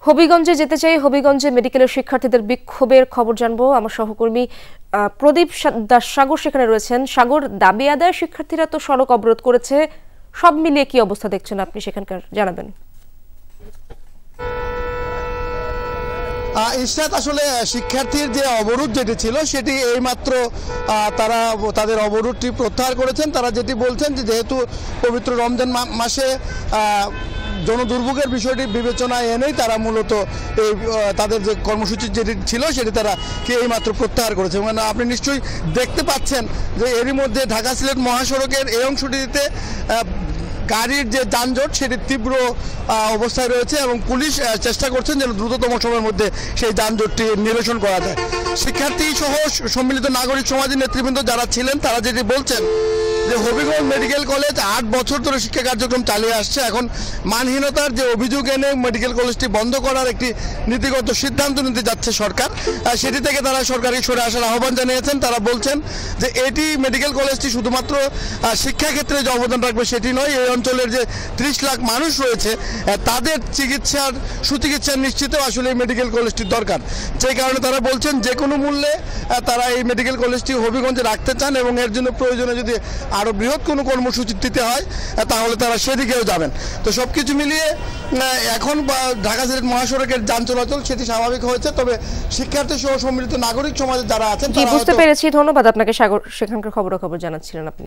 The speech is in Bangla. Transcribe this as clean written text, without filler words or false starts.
হবিগঞ্জে যেতে চাই। হবিগঞ্জে মেডিকেলের শিক্ষার্থীদের বিক্ষোভের খবর জানবো। আমার সহকর্মী প্রদীপ দাস সাগর সেখানে রয়েছেন। সাগর, দাবি আদায় শিক্ষার্থীরা তো সড়ক অবরোধ করেছে, সব মিলিয়ে কি অবস্থা দেখছেন আপনি সেখানকার, জানাবেন। ইশরাত, আসলে শিক্ষার্থীর যে অবরোধ যেটি ছিল সেটি এইমাত্র তারা তাদের অবরোধটি প্রত্যাহার করেছেন। তারা যেটি বলছেন যে যেহেতু পবিত্র রমজান মাসে জনদুর্ভোগের বিষয়টি বিবেচনায় এনেই তারা মূলত এই তাদের যে কর্মসূচি যেটি ছিল সেটি তারা এইমাত্র প্রত্যাহার করেছে। মানে আপনি নিশ্চয়ই দেখতে পাচ্ছেন যে এরই মধ্যে ঢাকা সিলেট মহাসড়কের এই অংশটিতে গাড়ির যে যানজট সেটি তীব্র অবস্থায় রয়েছে এবং পুলিশ চেষ্টা করছেন যেন দ্রুততম সময়ের মধ্যে সেই যানজটটি নিরসন করা যায়। শিক্ষার্থী সহ সম্মিলিত নাগরিক সমাজের নেতৃবৃন্দ যারা ছিলেন তারা যেটি বলছেন যে হবিগঞ্জ মেডিকেল কলেজ 8 বছর ধরে শিক্ষা কার্যক্রম চালিয়ে আসছে। এখন মানহীনতার যে অভিযোগ এনে মেডিকেল কলেজটি বন্ধ করার একটি নীতিগত সিদ্ধান্ত নিতে যাচ্ছে সরকার, সেটি থেকে তারা সরকারি সরে আসার আহ্বান জানিয়েছেন। তারা বলছেন যে এটি মেডিকেল কলেজটি শুধুমাত্র শিক্ষাক্ষেত্রে যে অবদান রাখবে সেটি নয়, এই অঞ্চলের যে 30 লাখ মানুষ রয়েছে তাদের সুচিকিৎসার নিশ্চিতেও আসলে এই মেডিকেল কলেজটির দরকার। যে কারণে তারা বলছেন যে কোনো মূল্যে তারা এই মেডিকেল কলেজটি হবিগঞ্জে রাখতে চান এবং এর জন্য প্রয়োজনে যদি আরও বৃহৎ কোনো কর্মসূচি দিতে হয় তাহলে তারা সেদিকেও যাবেন। তো সব কিছু মিলিয়ে এখন ঢাকা সিলেট মহাসড়কের যান চলাচল সেটি স্বাভাবিক হয়েছে, তবে শিক্ষার্থী সহ সম্মিলিত নাগরিক সমাজে যারা আছেন বুঝতে পেরেছি। ধন্যবাদ আপনাকে সাগর, সেখানকার খবরাখবর জানাচ্ছিলেন আপনি।